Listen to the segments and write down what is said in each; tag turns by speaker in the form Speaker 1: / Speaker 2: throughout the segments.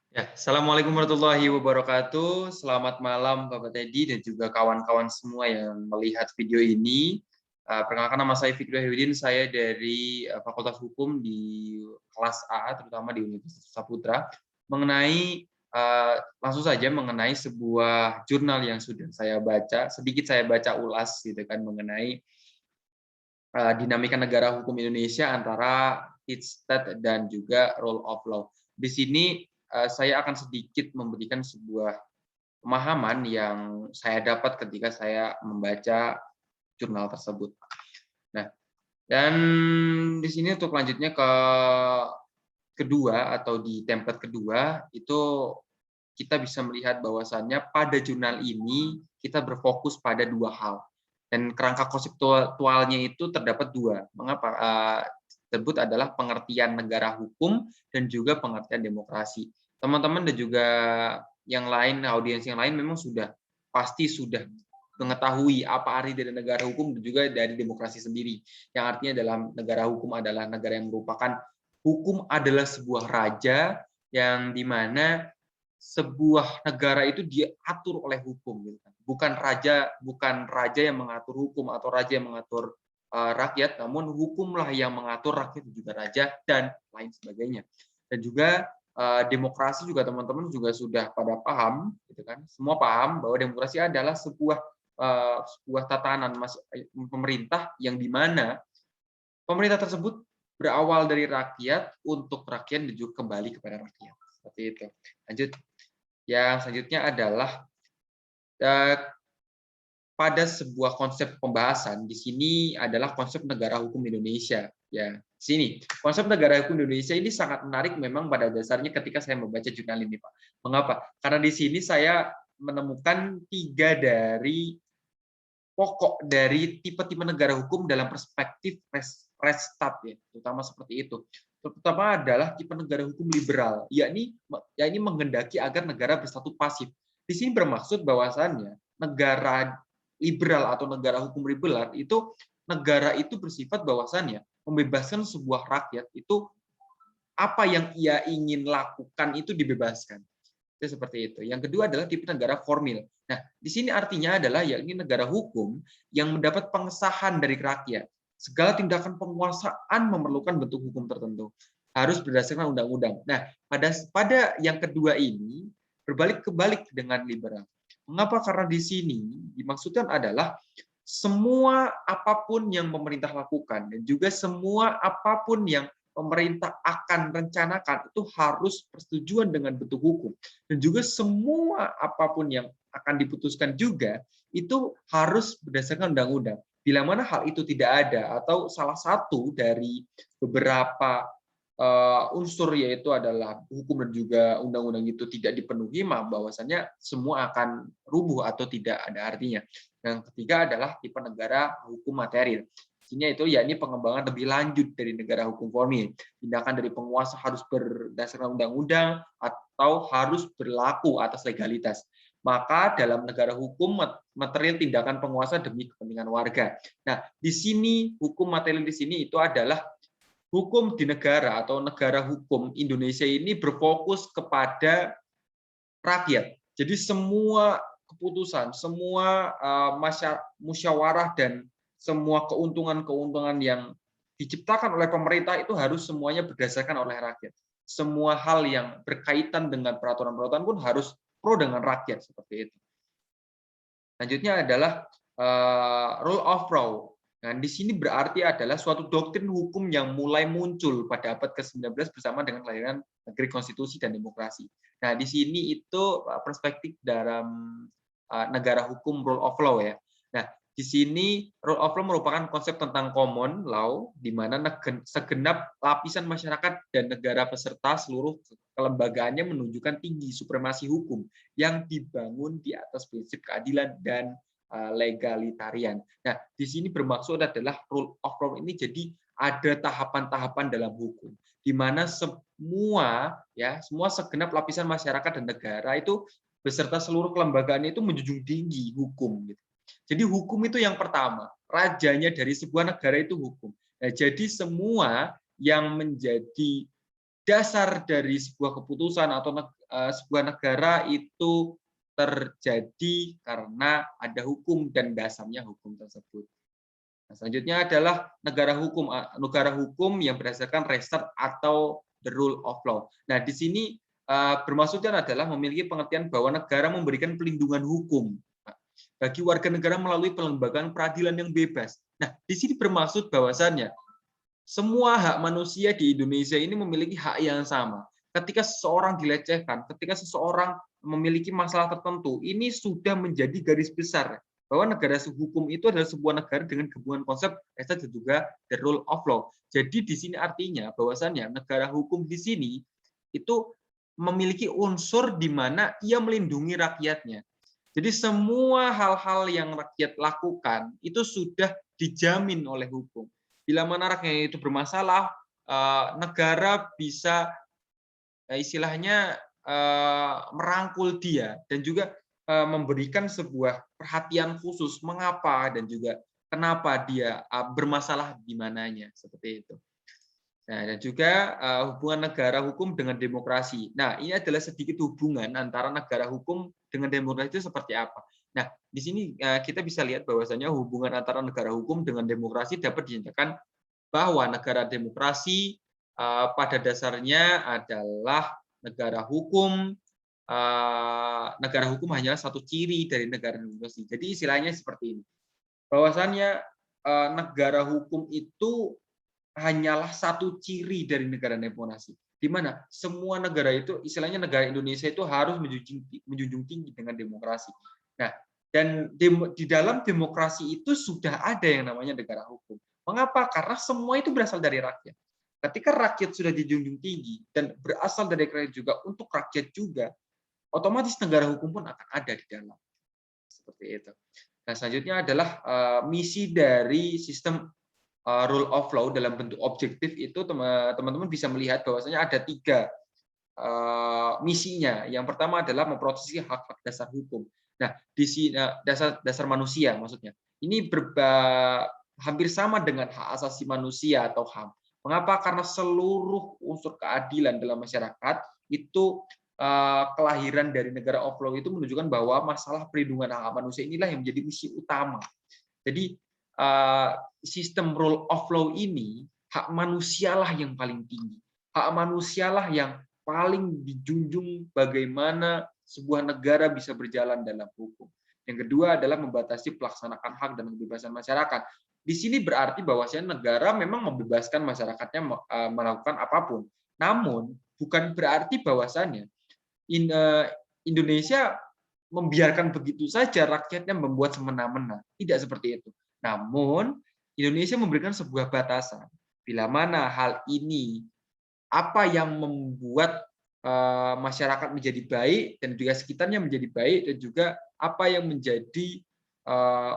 Speaker 1: Ya, Assalamualaikum warahmatullahi wabarakatuh. Selamat malam Bapak Teddy dan juga kawan-kawan semua yang melihat video ini. Perkenalkan nama saya Fikri Wahyudin, saya dari Fakultas Hukum di kelas A, terutama di Universitas Saputra, mengenai langsung saja mengenai sebuah jurnal yang sudah saya baca, sedikit saya baca ulas gitu kan mengenai dinamika negara hukum Indonesia antara its state dan juga rule of law. Di sini saya akan sedikit memberikan sebuah pemahaman yang saya dapat ketika saya membaca jurnal tersebut. Nah, dan di sini untuk lanjutnya ke kedua atau di template kedua itu kita bisa melihat bahwasannya pada jurnal ini kita berfokus pada dua hal dan kerangka konseptualnya itu terdapat dua. Mengapa? Tersebut adalah pengertian negara hukum dan juga pengertian demokrasi. Teman-teman dan juga yang lain, audiens yang lain memang pasti sudah mengetahui apa arti dari negara hukum dan juga dari demokrasi sendiri. Yang artinya dalam negara hukum adalah negara yang merupakan hukum adalah sebuah raja yang dimana sebuah negara itu diatur oleh hukum, gitu kan. Bukan raja yang mengatur hukum atau raja yang mengatur rakyat, namun hukumlah yang mengatur rakyat dan juga raja dan lain sebagainya. Dan juga demokrasi juga teman-teman juga sudah pada paham, gitu kan. Semua paham bahwa demokrasi adalah sebuah tatanan pemerintah yang dimana pemerintah tersebut berawal dari rakyat untuk rakyat dan juga kembali kepada rakyat. Seperti itu. Lanjut. Yang selanjutnya adalah eh, pada sebuah konsep pembahasan di sini adalah konsep negara hukum Indonesia. Ya, sini konsep negara hukum Indonesia ini sangat menarik memang pada dasarnya ketika saya membaca jurnal ini, Pak. Mengapa? Karena di sini saya menemukan tiga dari pokok dari tipe-tipe negara hukum dalam perspektif Restat ya, terutama seperti itu. Terutama adalah tipe negara hukum liberal, yakni menghendaki agar negara bersatu pasif. Di sini bermaksud bahwasannya negara liberal atau negara hukum liberal itu negara itu bersifat bahwasannya membebaskan sebuah rakyat itu apa yang ia ingin lakukan itu dibebaskan. Itu seperti itu. Yang kedua adalah tipe negara formil. Nah, di sini artinya adalah yakni negara hukum yang mendapat pengesahan dari rakyat. Segala tindakan penguasaan memerlukan bentuk hukum tertentu. Harus berdasarkan undang-undang. Nah, pada yang kedua ini berbalik kebalik dengan liberal. Mengapa? Karena di sini dimaksudkan adalah semua apapun yang pemerintah lakukan dan juga semua apapun yang pemerintah akan rencanakan itu harus persetujuan dengan bentuk hukum. Dan juga semua apapun yang akan diputuskan juga itu harus berdasarkan undang-undang. Bila mana hal itu tidak ada atau salah satu dari beberapa unsur yaitu adalah hukum dan juga undang-undang itu tidak dipenuhi, maka bahwasannya semua akan rubuh atau tidak ada artinya. Yang ketiga adalah tipe negara hukum material. Sini itu yakni pengembangan lebih lanjut dari negara hukum formil. Tindakan dari penguasa harus berdasarkan undang-undang atau harus berlaku atas legalitas. Maka dalam negara hukum material tindakan penguasa demi kepentingan warga. Nah, di sini hukum material di sini itu adalah hukum di negara atau negara hukum Indonesia ini berfokus kepada rakyat. Jadi semua keputusan, semua musyawarah dan semua keuntungan-keuntungan yang diciptakan oleh pemerintah itu harus semuanya berdasarkan oleh rakyat. Semua hal yang berkaitan dengan peraturan-peraturan pun harus pro dengan rakyat seperti itu. Selanjutnya adalah rule of law. Nah, di sini berarti adalah suatu doktrin hukum yang mulai muncul pada abad ke-19 bersama dengan kelahiran negeri konstitusi dan demokrasi. Nah, di sini itu perspektif dalam negara hukum rule of law ya. Nah, di sini rule of law merupakan konsep tentang common law di mana segenap lapisan masyarakat dan negara peserta seluruh kelembagaannya menunjukkan tinggi supremasi hukum yang dibangun di atas prinsip keadilan dan legalitarian. Nah, di sini bermaksud adalah rule of law ini jadi ada tahapan-tahapan dalam hukum di mana semua segenap lapisan masyarakat dan negara itu beserta seluruh kelembagaan itu menjunjung tinggi hukum gitu. Jadi hukum itu yang pertama, rajanya dari sebuah negara itu hukum. Nah, jadi semua yang menjadi dasar dari sebuah keputusan sebuah negara itu terjadi karena ada hukum dan dasarnya hukum tersebut. Nah, selanjutnya adalah negara hukum yang berdasarkan reset atau the rule of law. Nah, di sini bermaksudnya adalah memiliki pengertian bahwa negara memberikan pelindungan hukum bagi warga negara melalui pelembagaan peradilan yang bebas. Nah, di sini bermaksud bahwasannya semua hak manusia di Indonesia ini memiliki hak yang sama. Ketika seseorang dilecehkan, ketika seseorang memiliki masalah tertentu, ini sudah menjadi garis besar bahwa negara hukum itu adalah sebuah negara dengan gabungan konsep dan juga the rule of law. Jadi di sini artinya bahwasannya negara hukum di sini itu memiliki unsur di mana ia melindungi rakyatnya. Jadi semua hal-hal yang rakyat lakukan itu sudah dijamin oleh hukum. Bila mana rakyat itu bermasalah, negara bisa istilahnya merangkul dia dan juga memberikan sebuah perhatian khusus mengapa dan juga kenapa dia bermasalah di mananya, seperti itu. Nah, dan juga hubungan negara hukum dengan demokrasi. Nah, ini adalah sedikit hubungan antara negara hukum dengan demokrasi itu seperti apa. Nah, di sini kita bisa lihat bahwasanya hubungan antara negara hukum dengan demokrasi dapat dinyatakan bahwa negara demokrasi pada dasarnya adalah negara hukum. Negara hukum hanyalah satu ciri dari negara demokrasi. Jadi istilahnya seperti ini. Bahwasannya negara hukum itu hanyalah satu ciri dari negara demokrasi, di mana semua negara itu, istilahnya negara Indonesia itu harus menjunjung tinggi dengan demokrasi. Nah, dan di dalam demokrasi itu sudah ada yang namanya negara hukum. Mengapa? Karena semua itu berasal dari rakyat. Ketika rakyat sudah dijunjung tinggi dan berasal dari rakyat juga untuk rakyat juga, otomatis negara hukum pun akan ada di dalam. Seperti itu. Nah, selanjutnya adalah misi dari sistem rule of law dalam bentuk objektif itu teman-teman bisa melihat bahwasanya ada 3 misinya. Yang pertama adalah memproteksi hak-hak dasar hukum. Nah, di sini dasar manusia maksudnya. Ini hampir sama dengan hak asasi manusia atau HAM. Mengapa? Karena seluruh unsur keadilan dalam masyarakat itu kelahiran dari negara of law itu menunjukkan bahwa masalah perlindungan hak manusia inilah yang menjadi misi utama. Jadi sistem rule of law ini, hak manusialah yang paling tinggi. Hak manusialah yang paling dijunjung bagaimana sebuah negara bisa berjalan dalam hukum. Yang kedua adalah membatasi pelaksanaan hak dan kebebasan masyarakat. Di sini berarti bahwasanya negara memang membebaskan masyarakatnya melakukan apapun. Namun bukan berarti bahwasanya Indonesia membiarkan begitu saja rakyatnya membuat semena-mena. Tidak seperti itu. Namun, Indonesia memberikan sebuah batasan. Bila mana hal ini, apa yang membuat masyarakat menjadi baik, dan juga sekitarnya menjadi baik, dan juga apa yang menjadi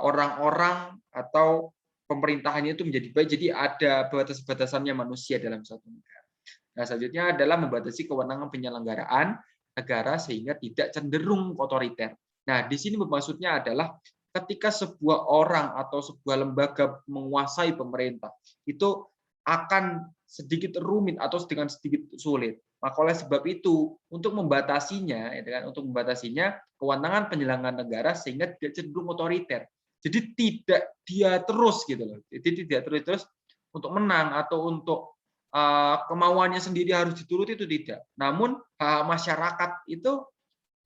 Speaker 1: orang-orang atau pemerintahannya itu menjadi baik. Jadi ada batas-batasannya manusia dalam suatu negara. Nah, selanjutnya adalah membatasi kewenangan penyelenggaraan negara sehingga tidak cenderung otoriter. Nah, di sini maksudnya adalah ketika sebuah orang atau sebuah lembaga menguasai pemerintah, itu akan sedikit rumit atau dengan sedikit sulit. Maka oleh sebab itu, untuk membatasinya, kewenangan penyelenggaraan negara sehingga tidak cenderung otoriter. Jadi tidak dia terus gitu loh. Jadi tidak terus untuk menang atau untuk kemauannya sendiri harus dituruti, itu tidak. Namun hak masyarakat itu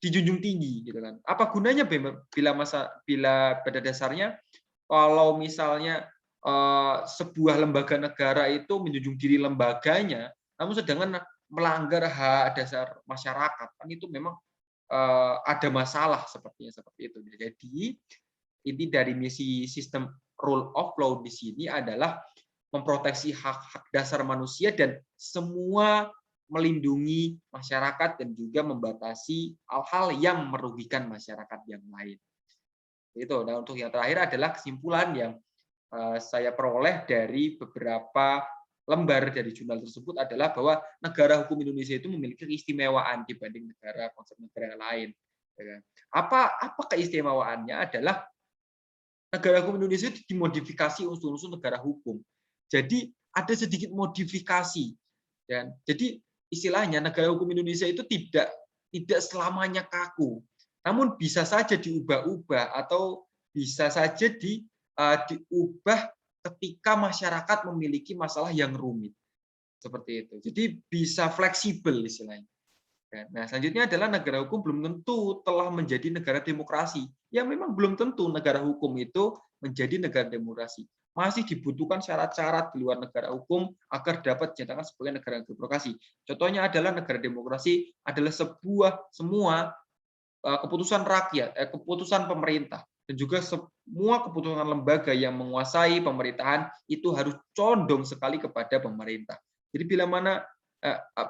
Speaker 1: dijunjung tinggi gitu kan. Apa gunanya bila pada dasarnya kalau misalnya sebuah lembaga negara itu menjunjung diri lembaganya, namun sedangkan melanggar hak dasar masyarakat, kan itu memang ada masalah seperti itu. Jadi inti dari misi sistem rule of law di sini adalah memproteksi hak-hak dasar manusia dan semua melindungi masyarakat dan juga membatasi hal-hal yang merugikan masyarakat yang lain. Itu. Nah, untuk yang terakhir adalah kesimpulan yang saya peroleh dari beberapa lembar dari jurnal tersebut adalah bahwa negara hukum Indonesia itu memiliki keistimewaan dibanding konsep negara lain. Apa keistimewaannya adalah negara hukum Indonesia itu dimodifikasi unsur-unsur negara hukum. Jadi ada sedikit modifikasi. Dan jadi istilahnya negara hukum Indonesia itu tidak selamanya kaku, namun bisa saja diubah-ubah atau bisa saja diubah ketika masyarakat memiliki masalah yang rumit seperti itu. Jadi bisa fleksibel istilahnya. Nah, selanjutnya adalah negara hukum belum tentu telah menjadi negara demokrasi. Ya memang belum tentu negara hukum itu menjadi negara demokrasi. Masih dibutuhkan syarat-syarat di luar negara hukum agar dapat dinyatakan sebagai negara demokrasi. Contohnya adalah negara demokrasi adalah semua keputusan rakyat, keputusan pemerintah, dan juga semua keputusan lembaga yang menguasai pemerintahan itu harus condong sekali kepada pemerintah. Jadi bila mana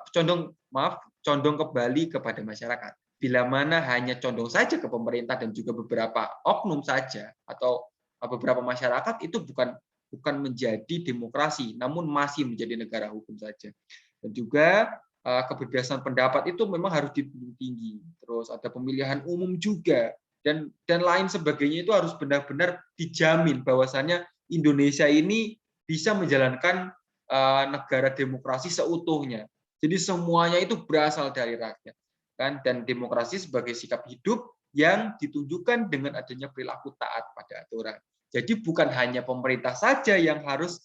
Speaker 1: condong kembali kepada masyarakat. Bila mana hanya condong saja ke pemerintah dan juga beberapa oknum saja atau beberapa masyarakat, itu bukan menjadi demokrasi, namun masih menjadi negara hukum saja. Dan juga kebebasan pendapat itu memang harus dijunjung tinggi. Terus ada pemilihan umum juga dan lain sebagainya, itu harus benar-benar dijamin bahwasannya Indonesia ini bisa menjalankan negara demokrasi seutuhnya. Jadi semuanya itu berasal dari rakyat, kan? Dan demokrasi sebagai sikap hidup yang ditunjukkan dengan adanya perilaku taat pada aturan. Jadi bukan hanya pemerintah saja yang harus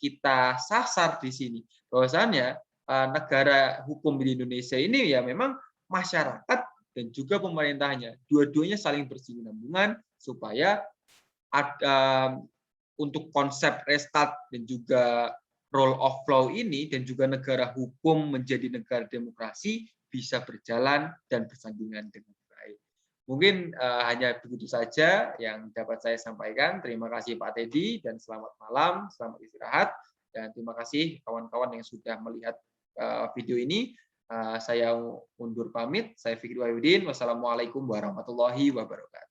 Speaker 1: kita sasar di sini. Bahwasannya negara hukum di Indonesia ini ya memang masyarakat dan juga pemerintahnya, dua-duanya saling berkesinambungan supaya ada untuk konsep restart dan juga rule of law ini dan juga negara hukum menjadi negara demokrasi bisa berjalan dan bersandingan dengan baik. Mungkin hanya begitu saja yang dapat saya sampaikan. Terima kasih Pak Teddy dan selamat malam, selamat istirahat, dan terima kasih kawan-kawan yang sudah melihat video ini. Saya undur pamit. Saya Fikri Wahyudin. Wassalamualaikum warahmatullahi wabarakatuh.